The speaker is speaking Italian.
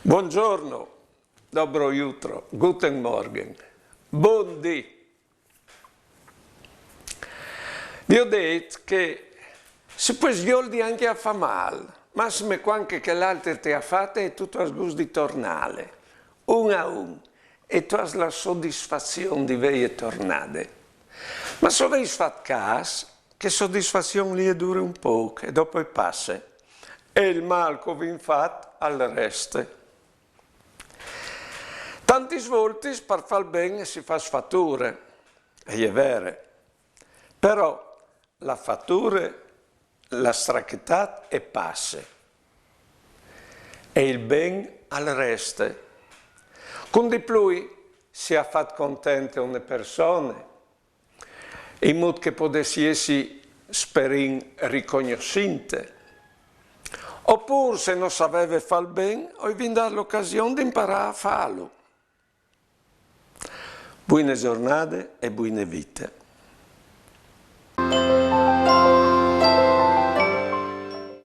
Buongiorno, dobro jutro, guten Morgen, buondì. Vi ho detto che si può sgoldi anche a fa mal, massime quanche che l'altro ti ha fatto e tu has gusto di tornare, un a un, e tu hai la soddisfazione di vedere tornare. Ma se avevi fatto caso, che soddisfazione lì dura un po' e dopo passa, e il mal che vi fatto al resto. Tanti svolti per far bene si fa sfatture, e è vero, però la fattura, la stracchità è passe, e il ben al resto. Con di più si ha fatto contente una persona, in modo che potesse essere sperin riconoscente. Oppure se non sapeva fare bene, ho vinto l'occasione di imparare a farlo. Buone giornate e buone vite.